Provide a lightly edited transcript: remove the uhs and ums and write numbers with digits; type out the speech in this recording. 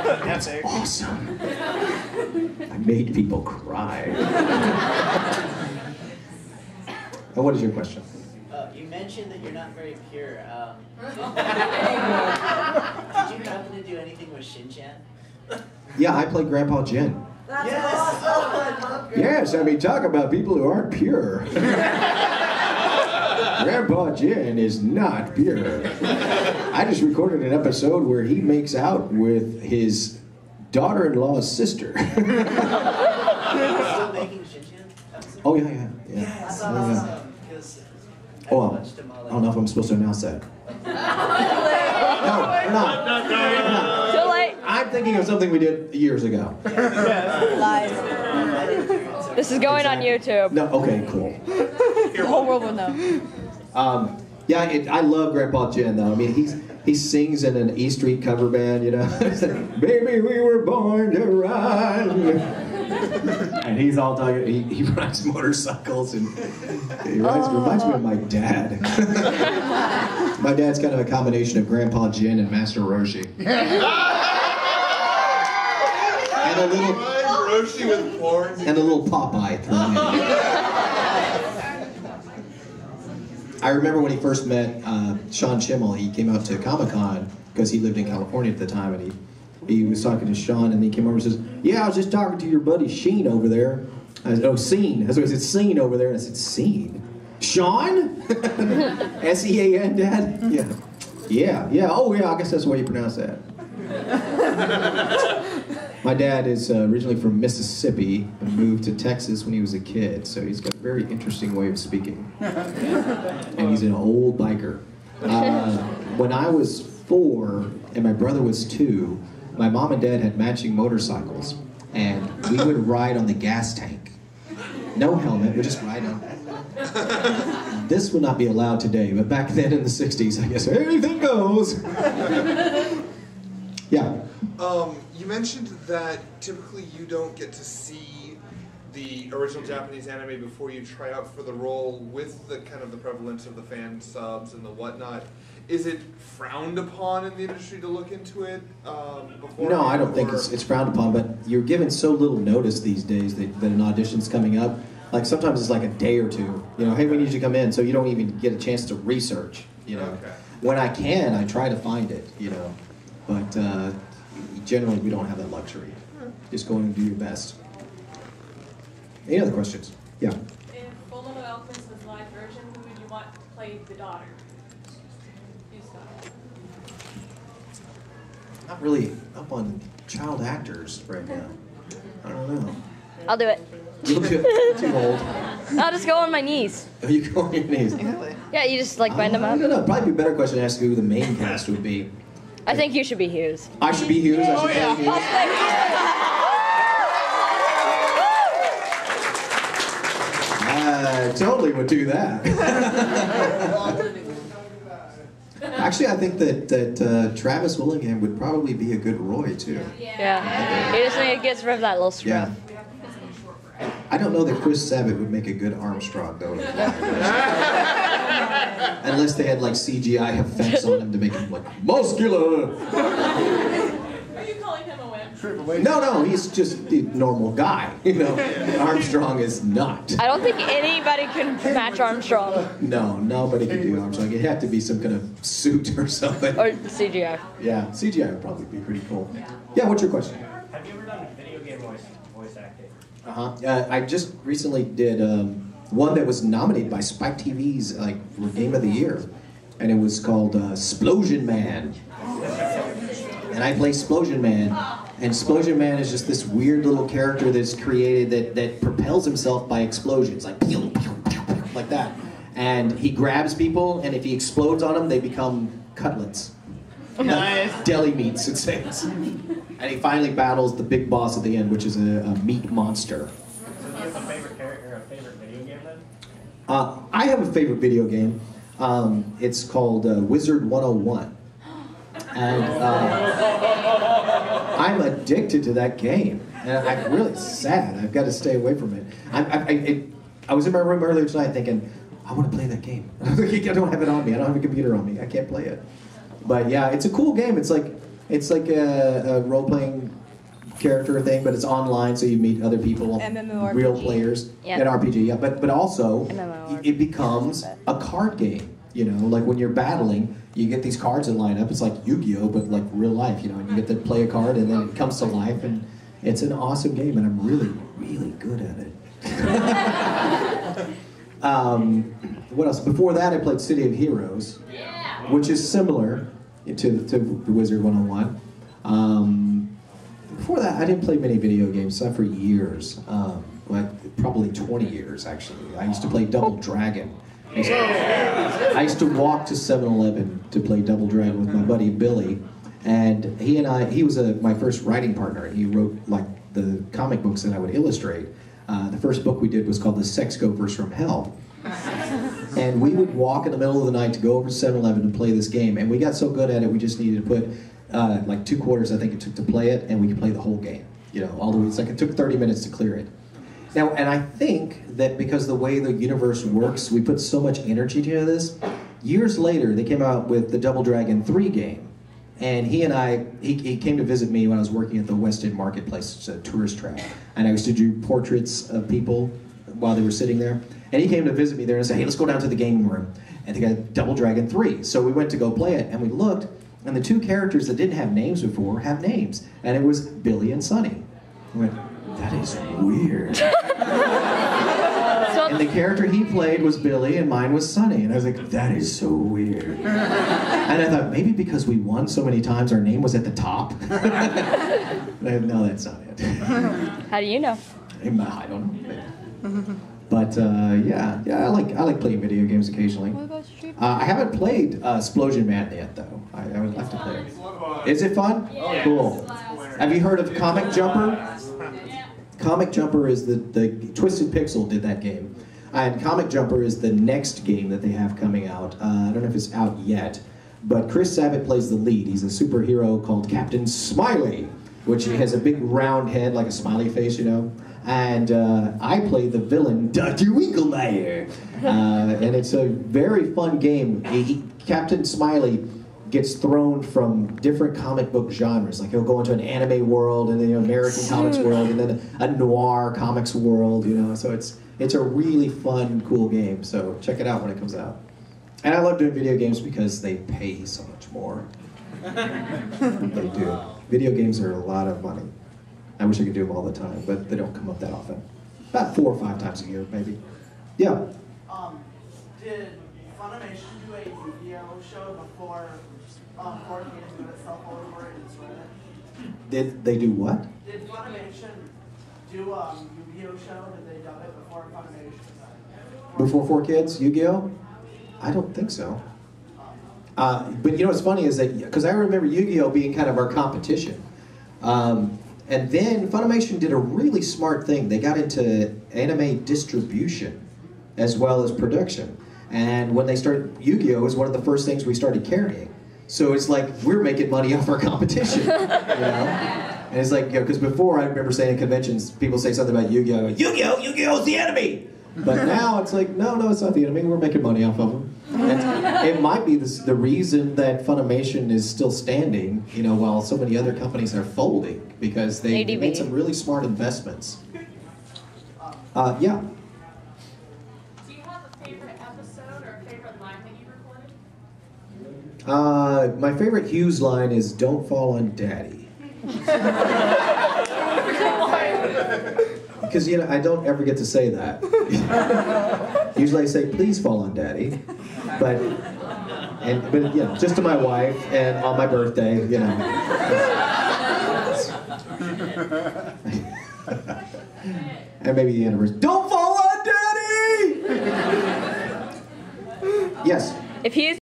That's awesome. I made people cry. And what is your question? You mentioned that you're not very pure. Did you happen to do anything with Shin-chan? Yeah, I play Grandpa Jin. That's awesome! Yes, I mean, talk about people who aren't pure. Grandpa Jin is not pure. I just recorded an episode where he makes out with his daughter-in-law's sister. Still making Shin-chan episodes? Oh, yeah. That's awesome. Oh, I don't know if I'm supposed to announce that. No, we're not. Too late. I'm thinking of something we did years ago. Live. This is going on YouTube. No, okay, cool. The whole world will know. Yeah, I love Grandpa Jin though. I mean, he sings in an E Street cover band, you know. Baby, we were born to run. And he's all talking. He rides motorcycles and he reminds me of my dad. My dad's kind of a combination of Grandpa Jin and Master Roshi. And a little Roshi with horns. And a little Popeye thrown in. I remember when he first met Sean Schimmel. He came out to Comic-Con because he lived in California at the time, and he was talking to Sean, and he came over and says, "Yeah, I was just talking to your buddy Sheen over there." I said, "Oh, Scene." That's what I said, "Scene over there." And I said, "Scene? Sean?" S-E-A-N, Dad? Yeah. Oh, yeah, I guess that's the way you pronounce that. My dad is originally from Mississippi and moved to Texas when he was a kid, so he's got a very interesting way of speaking. And he's an old biker. When I was 4 and my brother was 2, my mom and dad had matching motorcycles, and we would ride on the gas tank. No helmet, we just ride on. This would not be allowed today, but back then in the 60s, I guess anything goes. Yeah. You mentioned that typically you don't get to see the original Japanese anime before you try out for the role with the kind of the prevalence of the fan subs and the whatnot. Is it frowned upon in the industry to look into it before? No, I don't think it's frowned upon, but you're given so little notice these days that an audition's coming up. Like sometimes it's like a day or two. You know, hey, we need you to come in, so you don't even get a chance to research. You know, okay. When I can, I try to find it. You know, but generally we don't have that luxury. Just go in and do your best. Any other questions? Yeah. If Full Metal Alchemist was live version, who would you want to play the daughter? Not really up on child actors right now. I don't know. I'll do it. You'll do it. Too old. I'll just go on my knees. Oh, you go on your knees. Yeah, you just like bend them I up. don't know. Probably be a better question to ask who the main cast would be. I think you should be Hughes. I should be Hughes. I should play Hughes. I totally would do that. Actually, I think that Travis Willingham would probably be a good Roy, too. Yeah. He just gets rid of that little strap. Yeah. I don't know that Chris Sabat would make a good Armstrong, though. Unless they had, like, CGI effects on him to make him, like, muscular. Are you calling him a wimp? No, he's just a normal guy, you know. Armstrong is not. I don't think anybody can match Armstrong. No, nobody can do Armstrong. It'd have to be some kind of suit or something. Or CGI. Yeah, CGI would probably be pretty cool. Yeah, what's your question? Have you ever done video game voice acting? I just recently did one that was nominated by Spike TV's for Game of the Year, and it was called Splosion Man. And I play Splosion Man, and Splosion Man is just this weird little character that's created that propels himself by explosions, like pew, pew, pew, pew, like that. And he grabs people, and if he explodes on them, they become cutlets. Nice. Deli meats, it says. And he finally battles the big boss at the end, which is a meat monster. So do you have a favorite character or a favorite video game then? I have a favorite video game. It's called Wizard 101. And I'm addicted to that game. And I'm really sad. I've got to stay away from it. I was in my room earlier tonight thinking, I want to play that game. I don't have it on me. I don't have a computer on me. I can't play it. But yeah, it's a cool game. It's like It's like a role-playing character thing, but it's online, so you meet other people, MMORPG. real players. Yep. An RPG, yeah. But also, MMORPG. it becomes a card game. You know, like when you're battling, you get these cards that line up. It's like Yu-Gi-Oh, but like real life. You know, and you get to play a card, and then it comes to life, and it's an awesome game, and I'm really, really good at it. What else? Before that, I played City of Heroes, which is similar to the Wizard 101. Before that, I didn't play many video games for years, like probably 20 years actually. I used to play Double Dragon. I used to walk to 7-Eleven to play Double Dragon with my buddy Billy, and he was my first writing partner. He wrote like the comic books that I would illustrate. The first book we did was called The Sex Gophers from Hell. And we would walk in the middle of the night to go over to 7-Eleven and play this game. And we got so good at it, we just needed to put like 2 quarters, I think it took to play it, and we could play the whole game. You know, all the way. It's like it took 30 minutes to clear it. Now, and I think that because the way the universe works, we put so much energy into this. Years later, they came out with the Double Dragon 3 game. And he came to visit me when I was working at the West End Marketplace. It's a tourist trap. And I used to do portraits of people while they were sitting there. And he came to visit me there and said, hey, let's go down to the gaming room. And they got Double Dragon 3. So we went to go play it, and we looked, and the 2 characters that didn't have names before have names. And it was Billy and Sonny. I went, that is weird. And the character he played was Billy, and mine was Sonny. And I was like, that is so weird. And I thought, maybe because we won so many times, our name was at the top. No, that's not it. How do you know? I don't know. But yeah, I like playing video games occasionally. I haven't played Explosion Man yet, though. I would like to play it. Is it fun? Yeah. Cool. Have you heard of Comic Jumper? Comic Jumper is the Twisted Pixel did that game. And Comic Jumper is the next game that they have coming out. I don't know if it's out yet, but Chris Sabat plays the lead. He's a superhero called Captain Smiley, which has a big round head like a smiley face, you know. And I play the villain, Dr. Winklemeyer. And it's a very fun game. Captain Smiley gets thrown from different comic book genres. Like he'll go into an anime world, and then an American comics world, and then a noir comics world, you know. So it's a really fun, cool game. So check it out when it comes out. And I love doing video games because they pay so much more. They do. Video games are a lot of money. I wish I could do them all the time, but they don't come up that often. About 4 or 5 times a year, maybe. Yeah. Did Funimation do a Yu-Gi-Oh show before 4K put itself all over it and spread it? Did they do what? Did Funimation do a Yu-Gi-Oh show? Did they dub it before Funimation? Before 4Kids, Yu-Gi-Oh? I don't think so. But you know what's funny is that, because I remember Yu-Gi-Oh being kind of our competition. And then Funimation did a really smart thing. They got into anime distribution as well as production. And when they started, Yu-Gi-Oh was one of the first things we started carrying. So it's like, we're making money off our competition, you know? And it's like, you know, because before I remember saying at conventions, people say something about Yu-Gi-Oh! Yu-Gi-Oh's the enemy! But now it's like, no, it's not the enemy, we're making money off of them. And it might be the reason that Funimation is still standing, you know, while so many other companies are folding, because they made some really smart investments. Yeah. Do you have a favorite episode or a favorite line that you recorded? My favorite Hughes line is, "Don't fall on Daddy." Because, you know, I don't ever get to say that. Usually I say, "Please fall on Daddy." But you know, just to my wife and on my birthday, you know. And maybe the anniversary. "Don't fall on Daddy!" Yes? If he's